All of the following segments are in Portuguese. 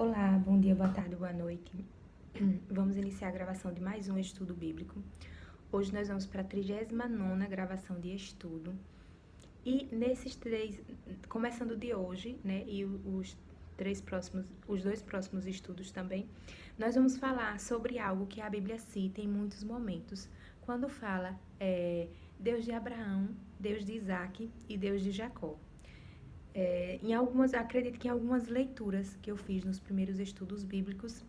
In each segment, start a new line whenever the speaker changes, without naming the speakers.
Olá, bom dia, boa tarde, boa noite. Vamos iniciar a gravação de mais um estudo bíblico. Hoje nós vamos para a 39ª gravação de estudo. E nesses começando de hoje, né, e os dois próximos estudos também, nós vamos falar sobre algo que a Bíblia cita em muitos momentos, quando fala Deus de Abraão, Deus de Isaac e Deus de Jacó. Acredito que em algumas leituras que eu fiz nos primeiros estudos bíblicos,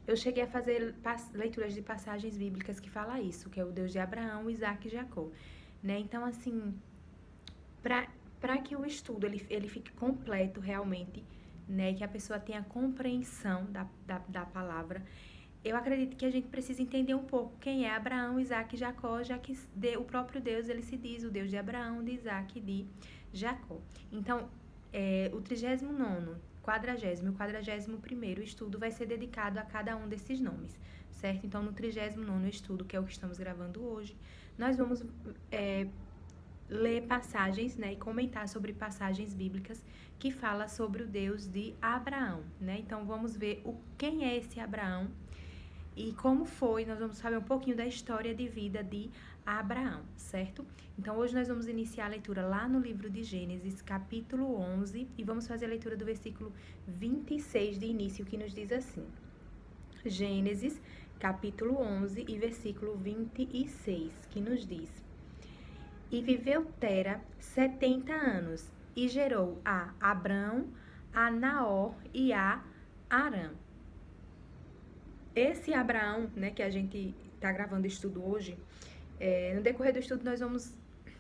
eu cheguei a fazer leituras de passagens bíblicas que fala isso, que é o Deus de Abraão, Isaac e Jacó, né? Então, assim, para que o estudo ele fique completo realmente, né, que a pessoa tenha compreensão da palavra, eu acredito que a gente precisa entender um pouco quem é Abraão, Isaac e Jacó, já que o próprio Deus, ele se diz o Deus de Abraão, de Isaac e de Jacó. Então, o 39º, 40º e o 41º estudo vai ser dedicado a cada um desses nomes, certo? Então, no 39º estudo, que é o que estamos gravando hoje, nós vamos ler passagens, né, e comentar sobre passagens bíblicas que fala sobre o Deus de Abraão, né? Então, vamos ver quem é esse Abraão e como foi, nós vamos saber um pouquinho da história de vida de Abraão, certo? Então, hoje nós vamos iniciar a leitura lá no livro de Gênesis, capítulo 11, e vamos fazer a leitura do versículo 26 de início, que nos diz assim. Gênesis, capítulo 11 e versículo 26, que nos diz: E viveu Tera 70 anos, e gerou a Abrão, a Naor e a Harã. Esse Abraão, né, que a gente está gravando estudo hoje, no decorrer do estudo nós vamos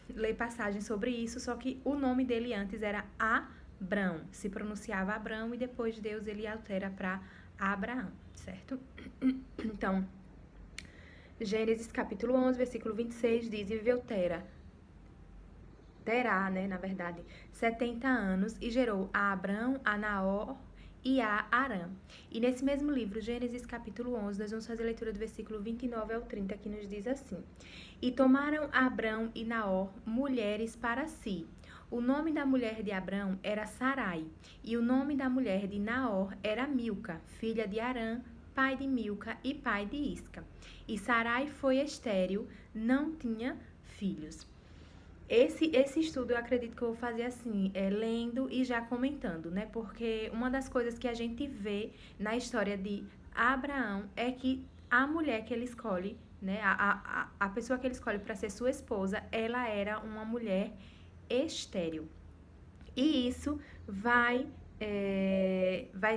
ler passagens sobre isso, só que o nome dele antes era Abrão, se pronunciava Abrão e depois Deus ele altera para Abraão, certo? Então, Gênesis capítulo 11, versículo 26 diz: E viveu Terá, né, na verdade, 70 anos e gerou a Abrão, a Naor e a Harã. E nesse mesmo livro, Gênesis capítulo 11, nós vamos fazer a leitura do versículo 29 ao 30, que nos diz assim: E tomaram Abrão e Naor mulheres para si. O nome da mulher de Abrão era Sarai, e o nome da mulher de Naor era Milca, filha de Harã, pai de Milca e pai de Isca. E Sarai foi estéril, não tinha filhos. Esse estudo eu acredito que eu vou fazer assim, lendo e já comentando, né? Porque uma das coisas que a gente vê na história de Abraão é que a mulher que ele escolhe, né? A pessoa que ele escolhe para ser sua esposa, ela era uma mulher estéril. E isso vai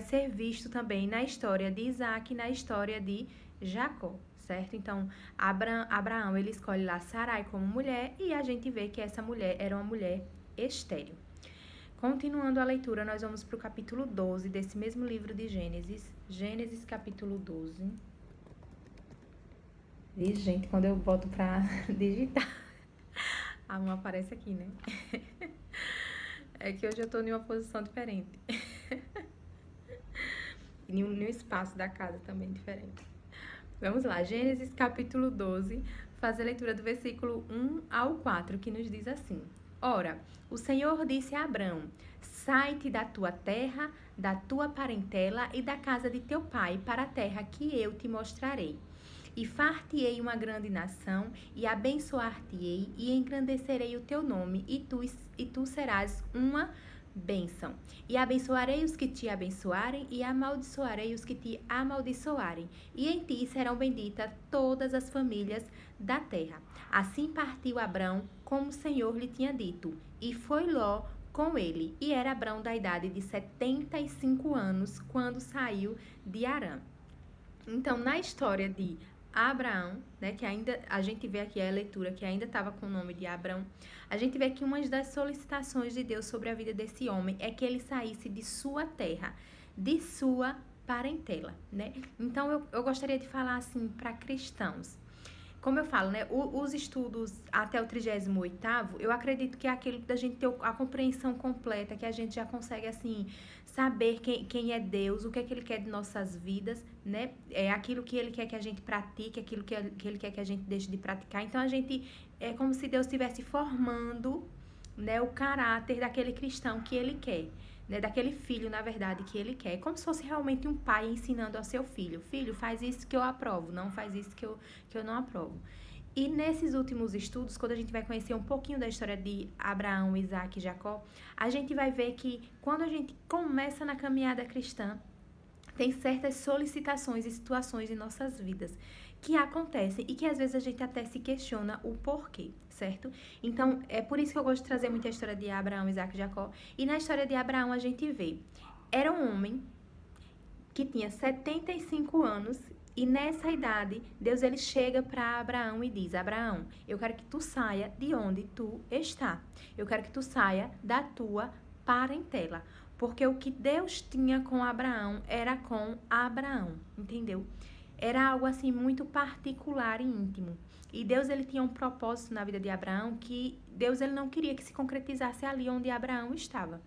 ser visto também na história de Isaac e na história de Jacó, certo? Então, Abraão, ele escolhe lá Sarai como mulher e a gente vê que essa mulher era uma mulher estéril. Continuando a leitura, nós vamos para o capítulo 12 desse mesmo livro de Gênesis. Gênesis, capítulo 12. E, gente, quando eu boto para digitar, a mão aparece aqui, né? É que hoje eu tô em uma posição diferente. E no espaço da casa também diferente. Vamos lá, Gênesis capítulo 12, faz a leitura do versículo 1 ao 4, que nos diz assim: Ora, o Senhor disse a Abrão: Sai-te da tua terra, da tua parentela e da casa de teu pai, para a terra que eu te mostrarei. E far-te-ei uma grande nação, e abençoar-te-ei, e engrandecerei o teu nome, e tu serás uma bênção. E abençoarei os que te abençoarem, e amaldiçoarei os que te amaldiçoarem. E em ti serão benditas todas as famílias da terra. Assim partiu Abrão, como o Senhor lhe tinha dito, e foi Ló com ele. E era Abrão da idade de 75 anos, quando saiu de Harã. Então, na história de Abraão, né, que ainda a gente vê aqui a leitura que ainda estava com o nome de Abrão, a gente vê que uma das solicitações de Deus sobre a vida desse homem é que ele saísse de sua terra, de sua parentela, né? Então eu gostaria de falar assim para cristãos. Como eu falo, né, os estudos até o 38º, eu acredito que é aquilo da gente ter a compreensão completa, que a gente já consegue, assim, saber quem é Deus, o que é que Ele quer de nossas vidas, né, aquilo que Ele quer que a gente pratique, aquilo que Ele quer que a gente deixe de praticar. Então, a gente, é como se Deus estivesse formando, né, o caráter daquele cristão que Ele quer, né, daquele filho, na verdade, que ele quer. Como se fosse realmente um pai ensinando ao seu filho. Filho, faz isso que eu aprovo, não faz isso que eu não aprovo. E nesses últimos estudos, quando a gente vai conhecer um pouquinho da história de Abraão, Isaac e Jacó, a gente vai ver que quando a gente começa na caminhada cristã, tem certas solicitações e situações em nossas vidas que acontecem e que às vezes a gente até se questiona o porquê, certo? Então, é por isso que eu gosto de trazer muita história de Abraão, Isaac e Jacó. E na história de Abraão a gente vê, era um homem que tinha 75 anos e nessa idade, Deus ele chega para Abraão e diz: Abraão, eu quero que tu saia de onde tu está. Eu quero que tu saia da tua parentela. Porque o que Deus tinha com Abraão era com Abraão, entendeu? Era algo assim muito particular e íntimo. E Deus ele tinha um propósito na vida de Abraão que Deus ele não queria que se concretizasse ali onde Abraão estava.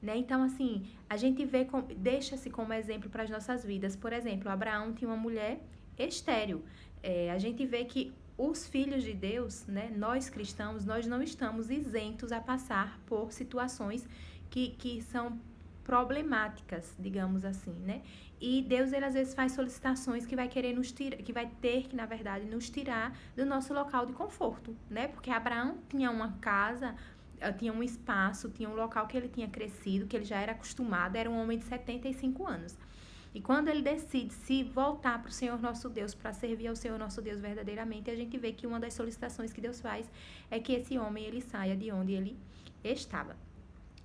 Né? Então, assim, a gente vê, deixa-se como exemplo para as nossas vidas. Por exemplo, Abraão tinha uma mulher estéril. A gente vê que os filhos de Deus, né, nós cristãos, nós não estamos isentos a passar por situações que são problemáticas, digamos assim, né? E Deus, ele às vezes faz solicitações que vai querer nos tirar, que vai ter que, na verdade, nos tirar do nosso local de conforto, né? Porque Abraão tinha uma casa, tinha um espaço, tinha um local que ele tinha crescido, que ele já era acostumado, era um homem de 75 anos. E quando ele decide se voltar para o Senhor nosso Deus, para servir ao Senhor nosso Deus verdadeiramente, a gente vê que uma das solicitações que Deus faz é que esse homem ele saia de onde ele estava.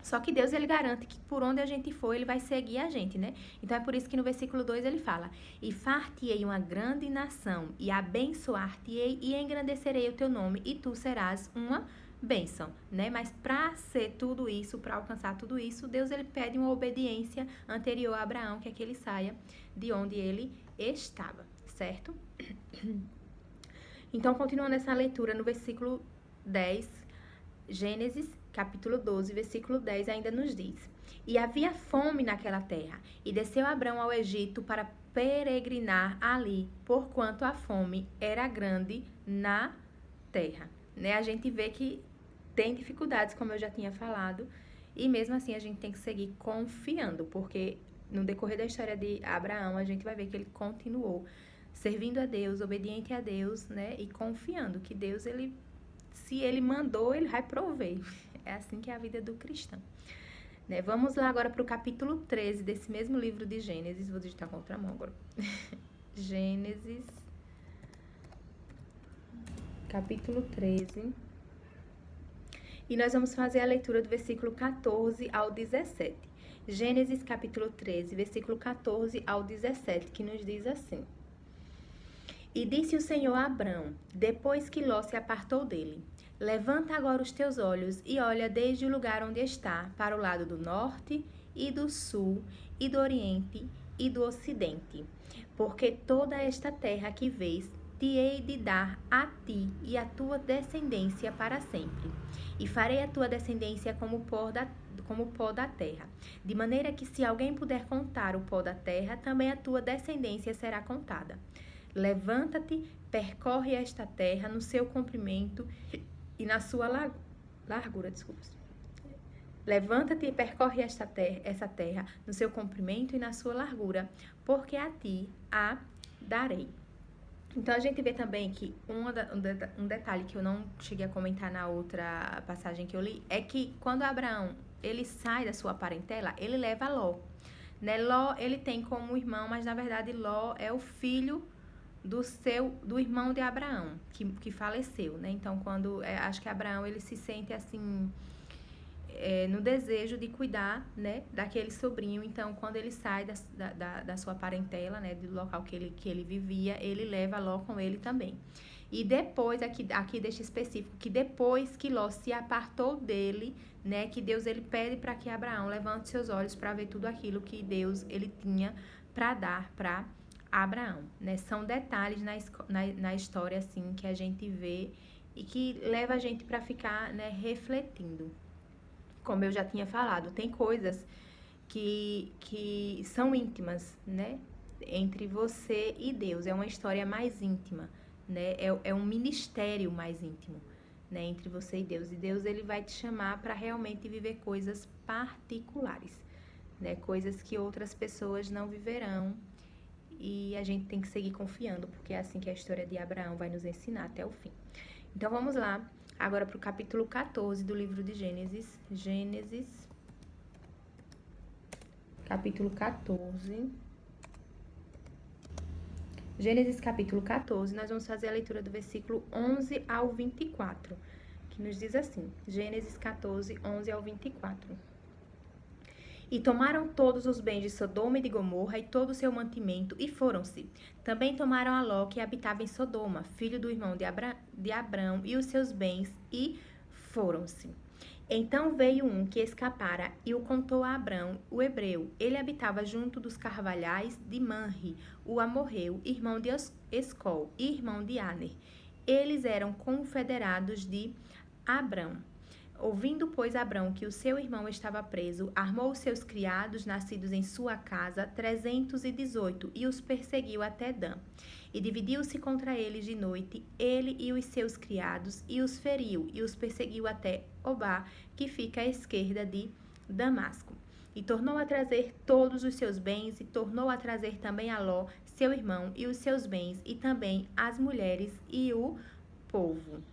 Só que Deus, ele garante que por onde a gente for, ele vai seguir a gente, né? Então, é por isso que no versículo 2 ele fala: E far-te-ei uma grande nação, e abençoar-te-ei, e engrandecerei o teu nome, e tu serás uma bênção, né? Mas para ser tudo isso, para alcançar tudo isso, Deus, ele pede uma obediência anterior a Abraão, que é que ele saia de onde ele estava, certo? Então, continuando essa leitura, no versículo 10, Gênesis capítulo 12, versículo 10, ainda nos diz: E havia fome naquela terra, e desceu Abrão ao Egito para peregrinar ali, porquanto a fome era grande na terra. Né? A gente vê que tem dificuldades, como eu já tinha falado, e mesmo assim a gente tem que seguir confiando, porque no decorrer da história de Abraão, a gente vai ver que ele continuou servindo a Deus, obediente a Deus, né? E confiando que Deus, ele, se ele mandou, ele vai prover. É assim que é a vida do cristão. Né? Vamos lá agora para o capítulo 13 desse mesmo livro de Gênesis. Vou digitar contra a mão agora. Gênesis, capítulo 13. E nós vamos fazer a leitura do versículo 14 ao 17. Gênesis, capítulo 13, versículo 14 ao 17, que nos diz assim: E disse o Senhor a Abrão, depois que Ló se apartou dele: Levanta agora os teus olhos e olha desde o lugar onde está, para o lado do norte e do sul e do oriente e do ocidente. Porque toda esta terra que vês, te hei de dar a ti e a tua descendência para sempre. E farei a tua descendência como o pó da terra. De maneira que se alguém puder contar o pó da terra, também a tua descendência será contada. Levanta-te, percorre esta terra no seu comprimento e na sua largura, Levanta-te e percorre essa terra no seu comprimento e na sua largura, porque a ti a darei. Então, a gente vê também que um detalhe que eu não cheguei a comentar na outra passagem que eu li, é que quando Abraão, ele sai da sua parentela, ele leva Ló. Né? Ló, ele tem como irmão, mas na verdade Ló é o filho do irmão de Abraão, que faleceu, né? Então, acho que Abraão, ele se sente assim, no desejo de cuidar, né, daquele sobrinho. Então, quando ele sai da sua parentela, né, do local que ele vivia, ele leva Ló com ele também. E depois, aqui deixa específico, que depois que Ló se apartou dele, né, que Deus, ele pede para que Abraão levante seus olhos para ver tudo aquilo que Deus, ele tinha para dar para Abraão, né? São detalhes na história, assim, que a gente vê e que leva a gente para ficar, né, refletindo. Como eu já tinha falado, tem coisas que são íntimas, né? Entre você e Deus. É uma história mais íntima, né? É um ministério mais íntimo, né? Entre você e Deus. E Deus, ele vai te chamar para realmente viver coisas particulares. né? Coisas que outras pessoas não viverão. E a gente tem que seguir confiando, porque é assim que a história de Abraão vai nos ensinar até o fim. Então vamos lá, agora para o capítulo 14 do livro de Gênesis. Gênesis, capítulo 14. Gênesis, capítulo 14, nós vamos fazer a leitura do versículo 11 ao 24, que nos diz assim, Gênesis 14, 11 ao 24. E tomaram todos os bens de Sodoma e de Gomorra e todo o seu mantimento, e foram-se. Também tomaram a Ló, que habitava em Sodoma, filho do irmão de Abrão, e os seus bens, e foram-se. Então veio um que escapara e o contou a Abrão, o hebreu. Ele habitava junto dos carvalhais de Manre, o amorreu, irmão de Escol, irmão de Aner. Eles eram confederados de Abrão. Ouvindo, pois, Abrão que o seu irmão estava preso, armou os seus criados, nascidos em sua casa, 318, e os perseguiu até Dan. E dividiu-se contra eles de noite, ele e os seus criados, e os feriu, e os perseguiu até Obá, que fica à esquerda de Damasco. E tornou a trazer todos os seus bens, e tornou a trazer também a Ló, seu irmão, e os seus bens, e também as mulheres e o povo.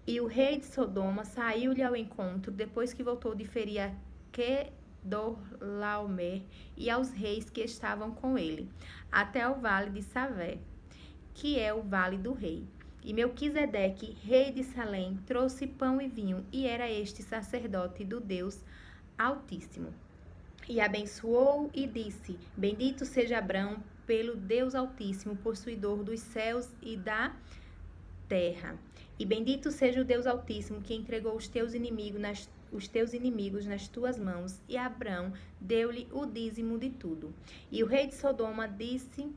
E o rei de Sodoma saiu-lhe ao encontro, depois que voltou de ferir a Quedorlaomer e aos reis que estavam com ele, até o vale de Savé, que é o vale do rei. E Melquisedeque, rei de Salém, trouxe pão e vinho, e era este sacerdote do Deus Altíssimo. E abençoou e disse, bendito seja Abrão pelo Deus Altíssimo, possuidor dos céus e da terra. E bendito seja o Deus Altíssimo, que entregou os teus inimigos nas tuas mãos. E Abrão deu-lhe o dízimo de tudo. E o rei de Sodoma disse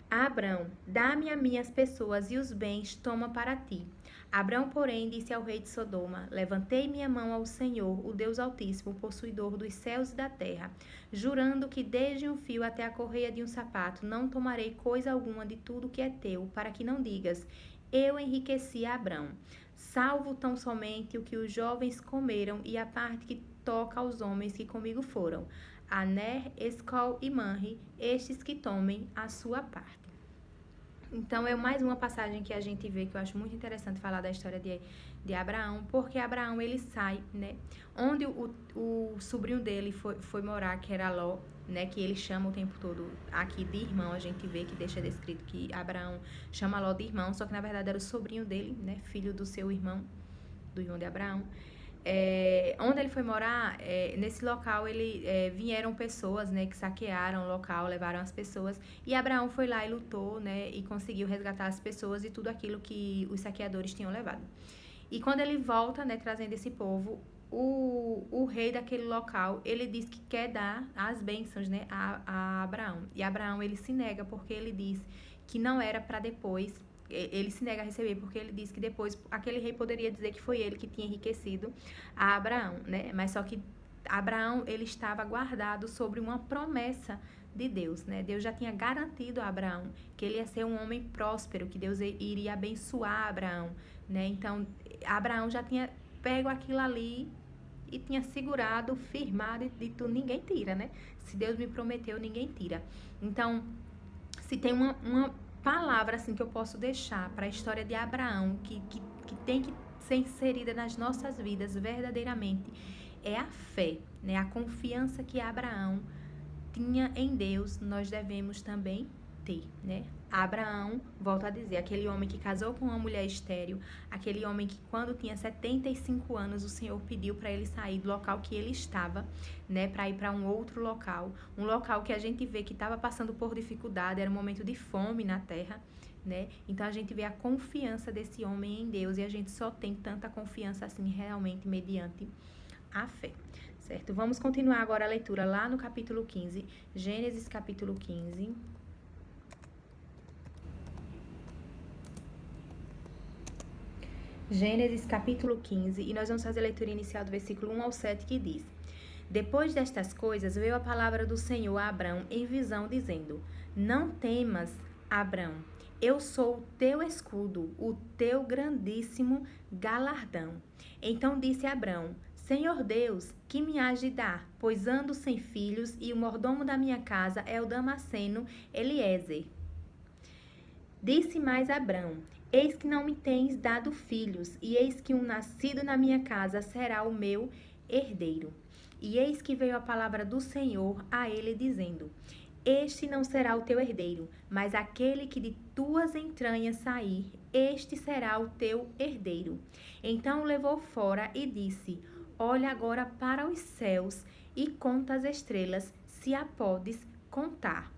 a Abrão, dá-me a mim as pessoas e os bens, toma para ti. Abrão, porém, disse ao rei de Sodoma, levantei minha mão ao Senhor, o Deus Altíssimo, possuidor dos céus e da terra, jurando que desde um fio até a correia de um sapato não tomarei coisa alguma de tudo que é teu, para que não digas, eu enriqueci a Abrão, salvo tão somente o que os jovens comeram e a parte que toca aos homens que comigo foram, Aner, Escol e Manre, estes que tomem a sua parte. Então, é mais uma passagem que a gente vê, que eu acho muito interessante falar da história de Abraão, porque Abraão, ele sai, né, onde o sobrinho dele foi morar, que era Ló, né, que ele chama o tempo todo aqui de irmão, a gente vê que deixa descrito que Abraão chama Ló de irmão, só que na verdade era o sobrinho dele, né, filho do seu irmão, do irmão de Abraão. Onde ele foi morar, nesse local vieram pessoas, né, que saquearam o local, levaram as pessoas, e Abraão foi lá e lutou, né, e conseguiu resgatar as pessoas e tudo aquilo que os saqueadores tinham levado. E quando ele volta, né, trazendo esse povo, o rei daquele local, ele diz que quer dar as bênçãos, né, a Abraão. E Abraão, ele se nega porque ele diz que não era para depois. Ele se nega a receber porque ele diz que depois aquele rei poderia dizer que foi ele que tinha enriquecido a Abraão, né? Mas só que Abraão, ele estava guardado sobre uma promessa de Deus, né? Deus já tinha garantido a Abraão que ele ia ser um homem próspero, que Deus iria abençoar Abraão, né? Então, Abraão já tinha pego aquilo ali e tinha segurado, firmado e dito, ninguém tira, né? Se Deus me prometeu, ninguém tira. Então, se tem uma palavra assim que eu posso deixar para a história de Abraão, que tem que ser inserida nas nossas vidas verdadeiramente, é a fé, né? A confiança que Abraão tinha em Deus, nós devemos também ter, né? Abraão, volto a dizer, aquele homem que casou com uma mulher estéril, aquele homem que quando tinha 75 anos, o Senhor pediu para ele sair do local que ele estava, né, para ir para um outro local, um local que a gente vê que estava passando por dificuldade, era um momento de fome na terra, né? Então a gente vê a confiança desse homem em Deus e a gente só tem tanta confiança assim realmente mediante a fé. Certo? Vamos continuar agora a leitura lá no capítulo 15, Gênesis capítulo 15. Gênesis capítulo 15, e nós vamos fazer a leitura inicial do versículo 1 ao 7, que diz: Depois destas coisas, veio a palavra do Senhor a Abrão em visão, dizendo: Não temas, Abrão, eu sou o teu escudo, o teu grandíssimo galardão. Então disse Abrão: Senhor Deus, que me hás de dar? Pois ando sem filhos, e o mordomo da minha casa é o Damasceno Eliezer. Disse mais Abrão: Eis que não me tens dado filhos, e eis que um nascido na minha casa será o meu herdeiro. E eis que veio a palavra do Senhor a ele, dizendo: Este não será o teu herdeiro, mas aquele que de tuas entranhas sair, este será o teu herdeiro. Então o levou fora e disse: Olha agora para os céus e conta as estrelas, se a podes contar.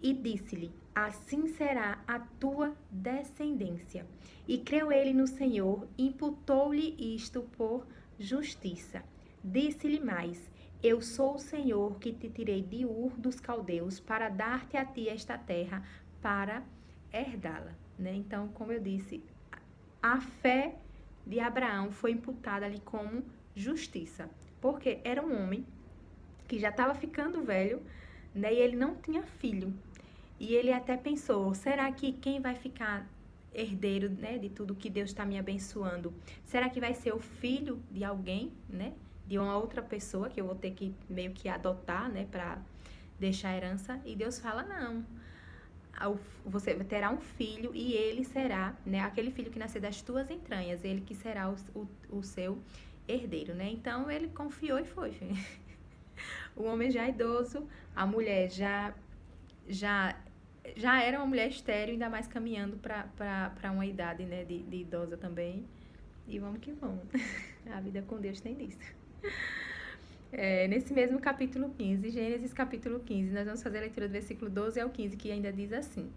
E disse-lhe: Assim será a tua descendência. E creu ele no Senhor, imputou-lhe isto por justiça. Disse-lhe mais: Eu sou o Senhor que te tirei de Ur dos caldeus para dar-te a ti esta terra para herdá-la. Então, como eu disse, a fé de Abraão foi imputada ali como justiça, porque era um homem que já estava ficando velho, e ele não tinha filho. E ele até pensou: será que quem vai ficar herdeiro, de tudo que Deus está me abençoando, será que vai ser o filho de alguém, de uma outra pessoa que eu vou ter que meio que adotar, para deixar a herança? E Deus fala: não, você terá um filho e ele será, aquele filho que nascer das tuas entranhas, ele que será o seu herdeiro, Então ele confiou e foi. O homem já idoso, a mulher já era uma mulher estéril, ainda mais caminhando para uma idade, de idosa também. E vamos que vamos. A vida com Deus tem disso. Nesse mesmo capítulo 15, Gênesis capítulo 15, nós vamos fazer a leitura do versículo 12 ao 15, que ainda diz assim: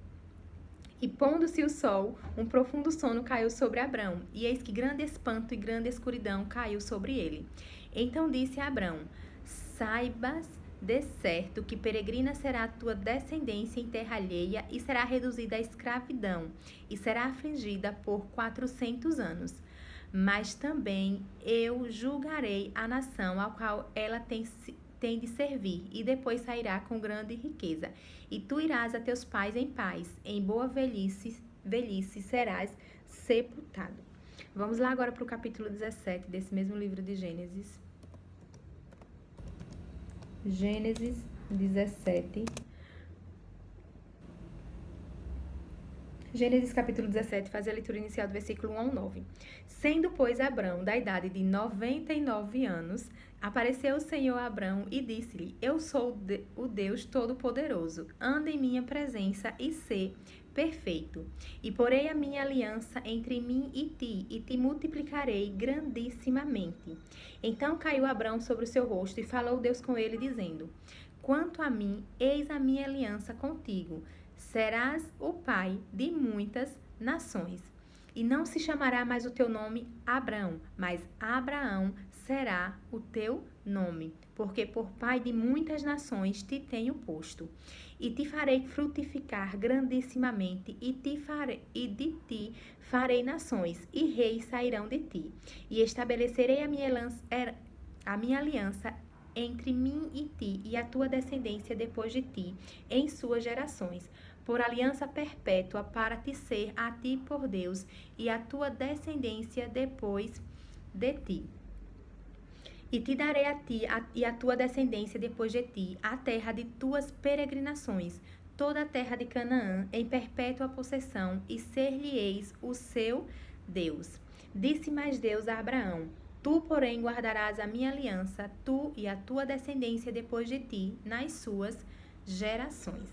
E pondo-se o sol, um profundo sono caiu sobre Abrão, e eis que grande espanto e grande escuridão caiu sobre ele. Então disse a Abrão: Saibas de certo que peregrina será a tua descendência em terra alheia, e será reduzida à escravidão, e será afligida por 400 anos. Mas também eu julgarei a nação ao qual ela tem de servir, e depois sairá com grande riqueza. E tu irás a teus pais em paz, em boa velhice serás sepultado. Vamos lá agora para o capítulo 17 desse mesmo livro de Gênesis. Gênesis 17. Gênesis capítulo 17, faz a leitura inicial do versículo 1 ao 9. Sendo, pois, Abrão da idade de 99 anos, apareceu o Senhor a Abrão e disse-lhe: Eu sou o Deus Todo-Poderoso, anda em minha presença e sê perfeito. E porei a minha aliança entre mim e te multiplicarei grandissimamente. Então caiu Abrão sobre o seu rosto e falou Deus com ele, dizendo: Quanto a mim, eis a minha aliança contigo. Serás o pai de muitas nações. E não se chamará mais o teu nome Abrão, mas Abraão será o teu nome, porque por pai de muitas nações te tenho posto. E te farei frutificar grandissimamente, e de ti farei nações, e reis sairão de ti. E estabelecerei a minha aliança entre mim e ti, e a tua descendência depois de ti, em suas gerações, por aliança perpétua, para te ser a ti por Deus, e a tua descendência depois de ti. E te darei a ti e a tua descendência depois de ti a terra de tuas peregrinações, toda a terra de Canaã, em perpétua possessão, e ser-lhe-eis o seu Deus. Disse mais Deus a Abraão: Tu, porém, guardarás a minha aliança, tu e a tua descendência depois de ti, nas suas gerações.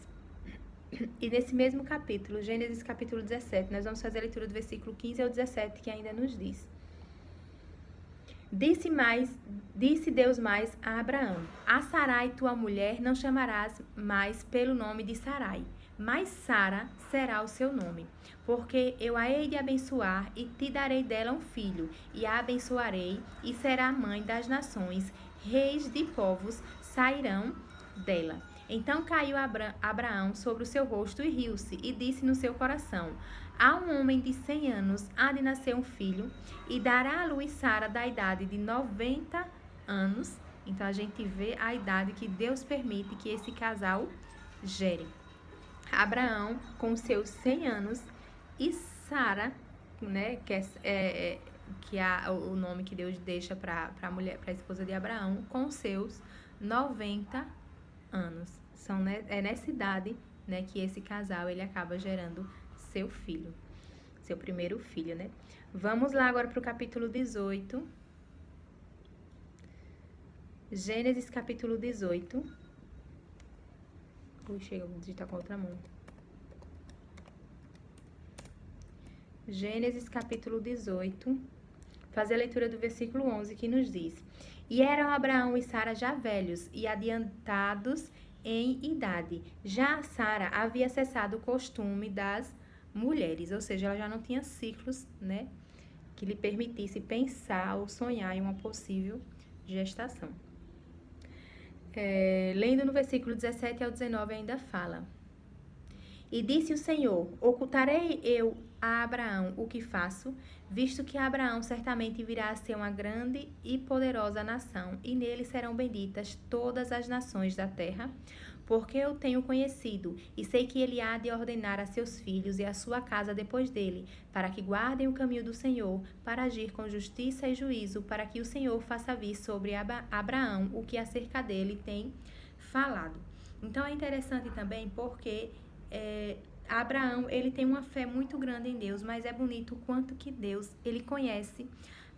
E nesse mesmo capítulo, Gênesis capítulo 17, nós vamos fazer a leitura do versículo 15 ao 17, que ainda nos diz: Disse Deus mais a Abraão: A Sarai, tua mulher, não chamarás mais pelo nome de Sarai, mas Sara será o seu nome. Porque eu a hei de abençoar, e te darei dela um filho, e a abençoarei, e será mãe das nações, reis de povos sairão dela. Então caiu Abraão sobre o seu rosto e riu-se, e disse no seu coração: A um homem de 100 anos há de nascer um filho, e dará à luz Sara da idade de 90 anos. Então a gente vê a idade que Deus permite que esse casal gere. Abraão com seus 100 anos e Sara, que o nome que Deus deixa para a mulher, para a esposa de Abraão, com seus 90 anos. É nessa idade, né, que esse casal ele acaba gerando seu filho, seu primeiro filho, né? Vamos lá agora para o capítulo 18. Gênesis capítulo 18. Chega, vou digitar com a outra mão. Gênesis capítulo 18. Fazer a leitura do versículo 11, que nos diz: E eram Abraão e Sara já velhos e adiantados em idade. Já Sara havia cessado o costume das mulheres, ou seja, ela já não tinha ciclos, né, que lhe permitisse pensar ou sonhar em uma possível gestação. Lendo no versículo 17 ao 19 ainda fala: E disse o Senhor: Ocultarei eu a Abraão o que faço, visto que Abraão certamente virá a ser uma grande e poderosa nação, e nele serão benditas todas as nações da terra, porque eu tenho conhecido, e sei que ele há de ordenar a seus filhos e a sua casa depois dele, para que guardem o caminho do Senhor, para agir com justiça e juízo, para que o Senhor faça vir sobre Abraão o que acerca dele tem falado. Então é interessante também porque Abraão, ele tem uma fé muito grande em Deus, mas é bonito o quanto que Deus, ele conhece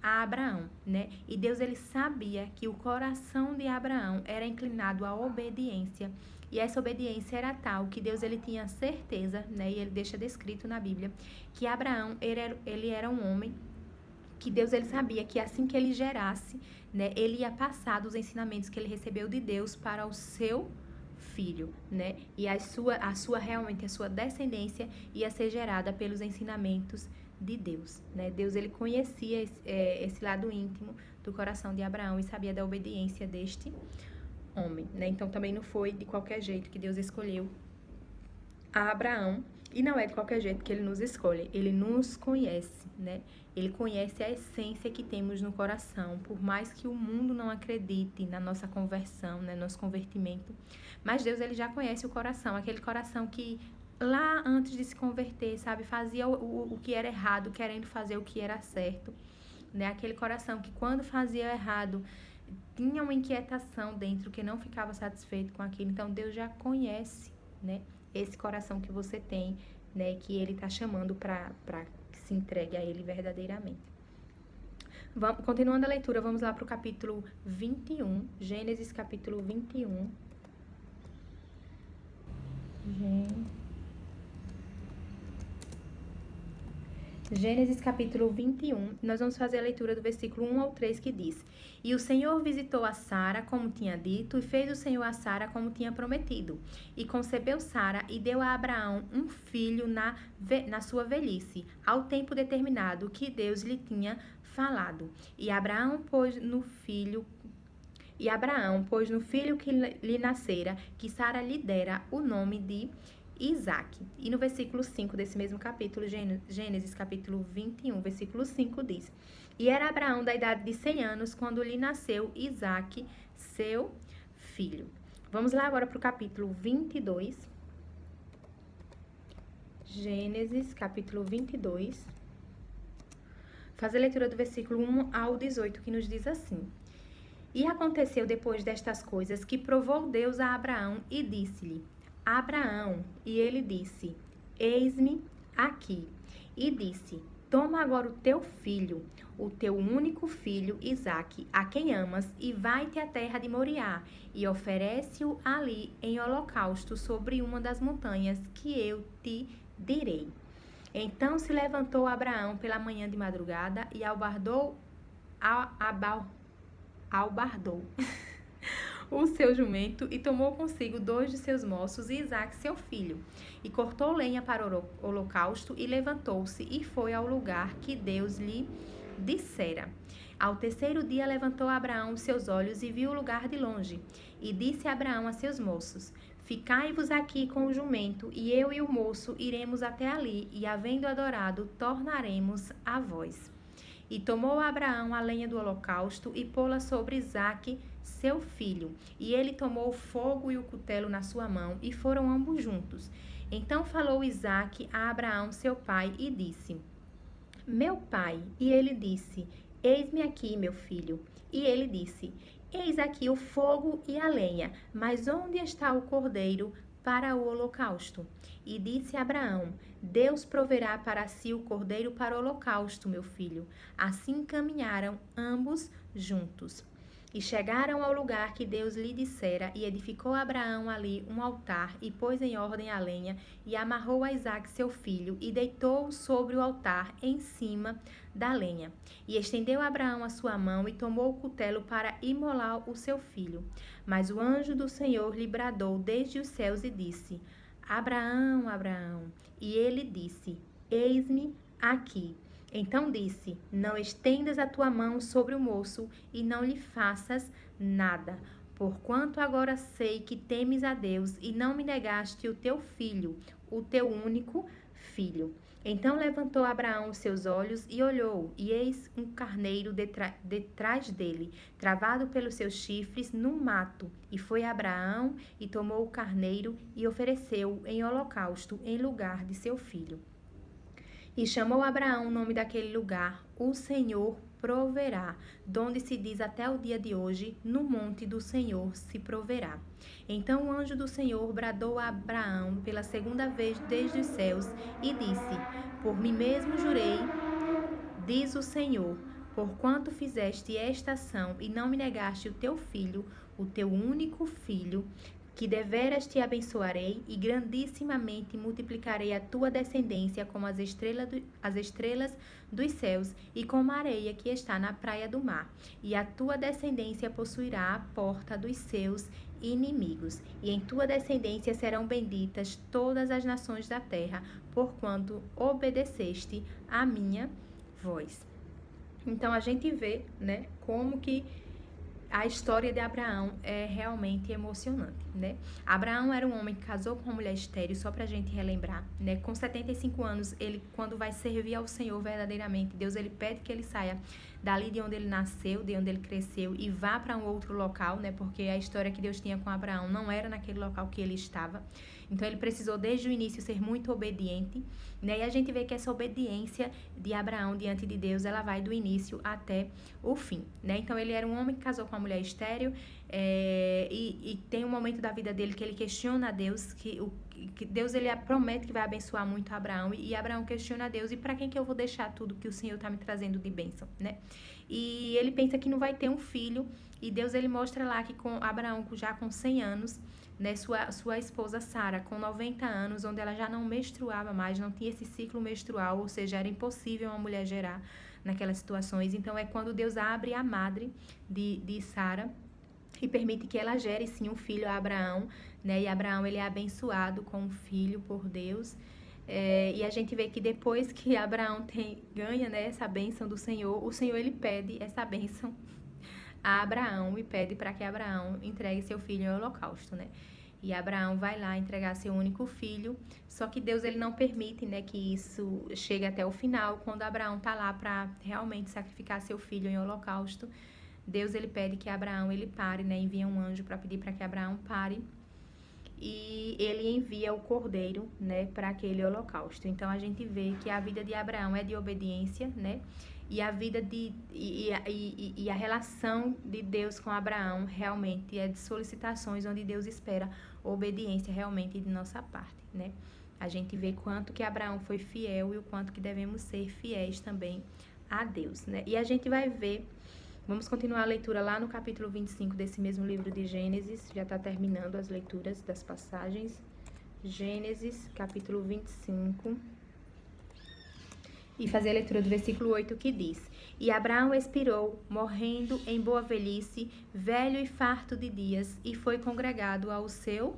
a Abraão, né? E Deus, ele sabia que o coração de Abraão era inclinado à obediência, e essa obediência era tal que Deus, ele tinha certeza, né? E ele deixa descrito na Bíblia, que Abraão, ele era um homem que Deus, ele sabia que assim que ele gerasse, né? Ele ia passar dos ensinamentos que ele recebeu de Deus para o seu filho, né? E a sua descendência ia ser gerada pelos ensinamentos de Deus, né? Deus, ele conhecia esse lado íntimo do coração de Abraão e sabia da obediência deste homem, né? Então também não foi de qualquer jeito que Deus escolheu a Abraão, e não é de qualquer jeito que ele nos escolhe. Ele nos conhece, né? Ele conhece a essência que temos no coração, por mais que o mundo não acredite na nossa conversão, né, nosso convertimento. Mas Deus, ele já conhece o coração, aquele coração que lá antes de se converter, sabe, fazia o que era errado, querendo fazer o que era certo, né? Aquele coração que quando fazia errado, tinha uma inquietação dentro, que não ficava satisfeito com aquilo. Então Deus já conhece, né, esse coração que você tem, né, que ele está chamando para que se entregue a ele verdadeiramente. Continuando a leitura, vamos lá para o capítulo 21, Gênesis capítulo 21. Gênesis capítulo 21, nós vamos fazer a leitura do versículo 1 ao 3, que diz: E o Senhor visitou a Sara como tinha dito, e fez o Senhor a Sara como tinha prometido. E concebeu Sara e deu a Abraão um filho na sua velhice, ao tempo determinado que Deus lhe tinha falado. E Abraão pôs no filho que lhe nascera, que Sara lhe dera o nome de Isaac. E no versículo 5 desse mesmo capítulo, Gênesis capítulo 21, versículo 5 diz: E era Abraão da idade de 100 anos quando lhe nasceu Isaac, seu filho. Vamos lá agora para o capítulo 22. Gênesis capítulo 22. Faz a leitura do versículo 1 ao 18, que nos diz assim: E aconteceu depois destas coisas que provou Deus a Abraão e disse-lhe: Abraão, e ele disse: Eis-me aqui. E disse: Toma agora o teu filho, o teu único filho, Isaque, a quem amas, e vai-te à terra de Moriá, e oferece-o ali em holocausto sobre uma das montanhas que eu te direi. Então se levantou Abraão pela manhã de madrugada e albardou o seu jumento, e tomou consigo 2 de seus moços e Isaque seu filho, e cortou lenha para o holocausto, e levantou-se e foi ao lugar que Deus lhe dissera. Ao terceiro dia levantou Abraão os seus olhos e viu o lugar de longe, e disse Abraão a seus moços: Ficai-vos aqui com o jumento, e eu e o moço iremos até ali, e havendo adorado, tornaremos a vós. E tomou Abraão a lenha do holocausto e pô-la sobre Isaque, seu filho. E ele tomou o fogo e o cutelo na sua mão, e foram ambos juntos. Então falou Isaque a Abraão, seu pai, e disse: meu pai. E ele disse, eis-me aqui, meu filho. E ele disse, eis aqui o fogo e a lenha, mas onde está o cordeiro para o holocausto? E disse Abraão, Deus proverá para si o cordeiro para o holocausto, meu filho. Assim caminharam ambos juntos. E chegaram ao lugar que Deus lhe dissera, e edificou Abraão ali um altar, e pôs em ordem a lenha, e amarrou a Isaque seu filho, e deitou-o sobre o altar, em cima da lenha. E estendeu Abraão a sua mão, e tomou o cutelo para imolar o seu filho. Mas o anjo do Senhor lhe bradou desde os céus, e disse, Abraão, Abraão. E ele disse, eis-me aqui. Então disse, não estendas a tua mão sobre o moço e não lhe faças nada, porquanto agora sei que temes a Deus e não me negaste o teu filho, o teu único filho. Então levantou Abraão os seus olhos e olhou, e eis um carneiro detrás dele, travado pelos seus chifres no mato. E foi Abraão e tomou o carneiro e ofereceu-o em holocausto em lugar de seu filho. E chamou Abraão o nome daquele lugar, o Senhor proverá, donde se diz até o dia de hoje, no monte do Senhor se proverá. Então o anjo do Senhor bradou a Abraão pela segunda vez desde os céus e disse, por mim mesmo jurei, diz o Senhor, porquanto fizeste esta ação e não me negaste o teu filho, o teu único filho, que deveras te abençoarei e grandissimamente multiplicarei a tua descendência como as estrelas dos céus e como a areia que está na praia do mar. E a tua descendência possuirá a porta dos seus inimigos. E em tua descendência serão benditas todas as nações da terra, porquanto obedeceste à minha voz. Então a gente vê, né, como que a história de Abraão é realmente emocionante, né? Abraão era um homem que casou com uma mulher estéril, só pra gente relembrar, né? Com 75 anos, ele, quando vai servir ao Senhor verdadeiramente, Deus, ele pede que ele saia dali de onde ele nasceu, de onde ele cresceu e vá para um outro local, né? Porque a história que Deus tinha com Abraão não era naquele local que ele estava. Então, ele precisou desde o início ser muito obediente, né? E a gente vê que essa obediência de Abraão diante de Deus, ela vai do início até o fim, né? Então, ele era um homem que casou com uma mulher estéril, e tem um momento da vida dele que ele questiona a Deus, que Deus, ele promete que vai abençoar muito Abraão, e Abraão questiona a Deus, e para quem que eu vou deixar tudo que o Senhor está me trazendo de bênção, né? E ele pensa que não vai ter um filho, e Deus, ele mostra lá que com Abraão, já com 100 anos, né, sua esposa Sara, com 90 anos, onde ela já não menstruava mais, não tinha esse ciclo menstrual, ou seja, era impossível uma mulher gerar naquelas situações. Então, é quando Deus abre a madre de Sara e permite que ela gere, sim, um filho a Abraão, né, e Abraão, ele é abençoado com um filho por Deus. E a gente vê que depois que Abraão ganha, né, essa bênção do Senhor, o Senhor, ele pede essa bênção a Abraão e pede para que Abraão entregue seu filho em holocausto, né? E Abraão vai lá entregar seu único filho, só que Deus, ele não permite, né, que isso chegue até o final. Quando Abraão tá lá para realmente sacrificar seu filho em holocausto, Deus, ele pede que Abraão, ele pare, né, envia um anjo para pedir para que Abraão pare, e ele envia o cordeiro, né, para aquele holocausto. Então a gente vê que a vida de Abraão é de obediência, né? E a vida e a relação de Deus com Abraão realmente é de solicitações, onde Deus espera obediência realmente de nossa parte, né? A gente vê quanto que Abraão foi fiel e o quanto que devemos ser fiéis também a Deus, né? E a gente vai ver, vamos continuar a leitura lá no capítulo 25 desse mesmo livro de Gênesis, já está terminando as leituras das passagens. Gênesis, capítulo 25. E fazer a leitura do versículo 8, que diz: E Abraão expirou, morrendo em boa velhice, velho e farto de dias, e foi congregado ao seu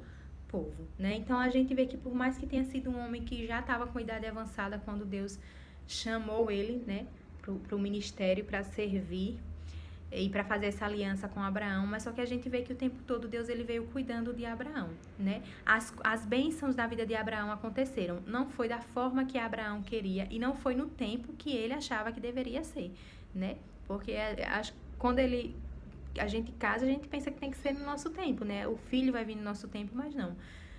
povo, né? Então a gente vê que por mais que tenha sido um homem que já estava com idade avançada quando Deus chamou ele, né, para o ministério, para servir e para fazer essa aliança com Abraão, mas só que a gente vê que o tempo todo Deus, ele veio cuidando de Abraão, né? As bênçãos da vida de Abraão aconteceram, não foi da forma que Abraão queria e não foi no tempo que ele achava que deveria ser, né? Porque quando a gente casa, a gente pensa que tem que ser no nosso tempo, né? O filho vai vir no nosso tempo, mas não.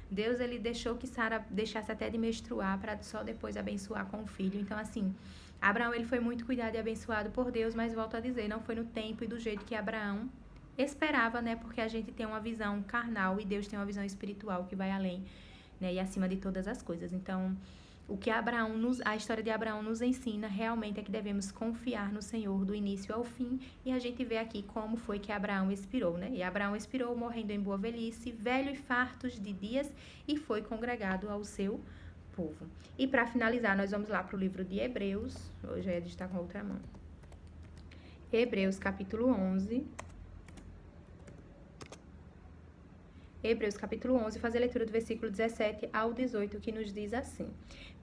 Deus, ele deixou que Sara deixasse até de menstruar para só depois abençoar com o filho. Então, assim, Abraão, ele foi muito cuidado e abençoado por Deus, mas volto a dizer, não foi no tempo e do jeito que Abraão esperava, né? Porque a gente tem uma visão carnal e Deus tem uma visão espiritual que vai além, né? E acima de todas as coisas. Então, o que a história de Abraão nos ensina realmente é que devemos confiar no Senhor do início ao fim. E a gente vê aqui como foi que Abraão expirou, né? E Abraão expirou morrendo em boa velhice, velho e farto de dias, e foi congregado ao seu povo. E para finalizar, nós vamos lá para o livro de Hebreus. Hoje eu ia digitar com a outra mão. Hebreus capítulo 11. Hebreus capítulo 11, fazer a leitura do versículo 17 ao 18, que nos diz assim: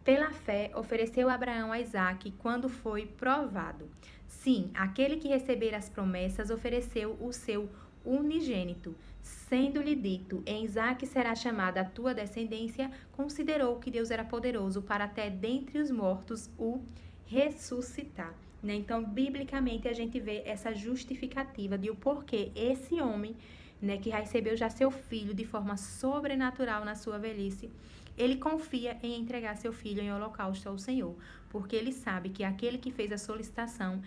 Pela fé, ofereceu Abraão a Isaque quando foi provado. Sim, aquele que receber as promessas ofereceu o seu unigênito. Sendo-lhe dito, em Isaque será chamada a tua descendência, considerou que Deus era poderoso para até dentre os mortos o ressuscitar. Né? Então, biblicamente, a gente vê essa justificativa de o porquê esse homem, né, que recebeu já seu filho de forma sobrenatural na sua velhice, ele confia em entregar seu filho em holocausto ao Senhor, porque ele sabe que aquele que fez a solicitação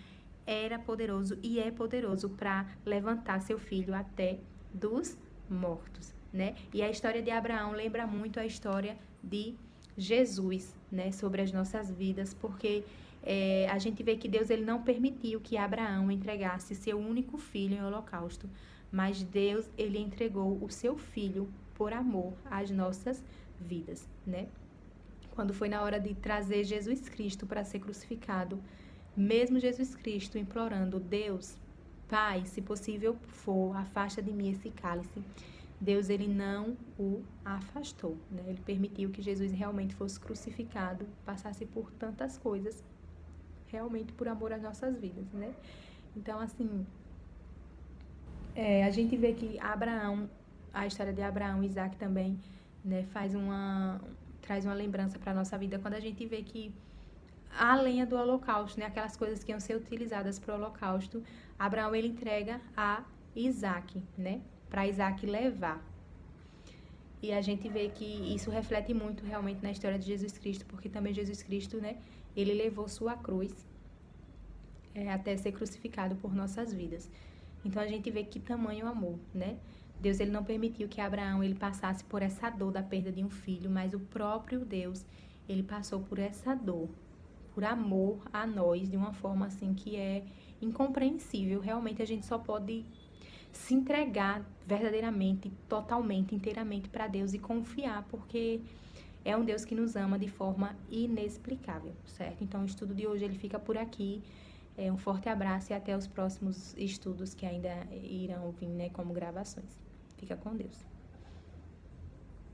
era poderoso e é poderoso para levantar seu filho até dos mortos, né? E a história de Abraão lembra muito a história de Jesus, né, sobre as nossas vidas, porque a gente vê que Deus ele não permitiu que Abraão entregasse seu único filho em holocausto, mas Deus ele entregou o seu filho por amor às nossas vidas, né? Quando foi na hora de trazer Jesus Cristo para ser crucificado, mesmo Jesus Cristo implorando, Deus, Pai, se possível for, afasta de mim esse cálice. Deus ele não o afastou, né? Ele permitiu que Jesus realmente fosse crucificado, passasse por tantas coisas, realmente por amor às nossas vidas, né? Então, assim, a gente vê que Abraão, a história de Abraão e Isaac também, né, traz uma lembrança para a nossa vida, quando a gente vê que a lenha do holocausto, né, aquelas coisas que iam ser utilizadas para o holocausto, Abraão ele entrega a Isaac, né, para Isaac levar. E a gente vê que isso reflete muito realmente na história de Jesus Cristo, porque também Jesus Cristo, né, ele levou sua cruz até ser crucificado por nossas vidas. Então a gente vê que tamanho amor, né? Deus ele não permitiu que Abraão ele passasse por essa dor da perda de um filho, mas o próprio Deus, ele passou por essa dor, por amor a nós, de uma forma assim que é incompreensível. Realmente a gente só pode se entregar verdadeiramente, totalmente, inteiramente para Deus e confiar, porque é um Deus que nos ama de forma inexplicável, certo? Então o estudo de hoje ele fica por aqui. Um forte abraço e até os próximos estudos que ainda irão vir, né, como gravações. Fica com Deus.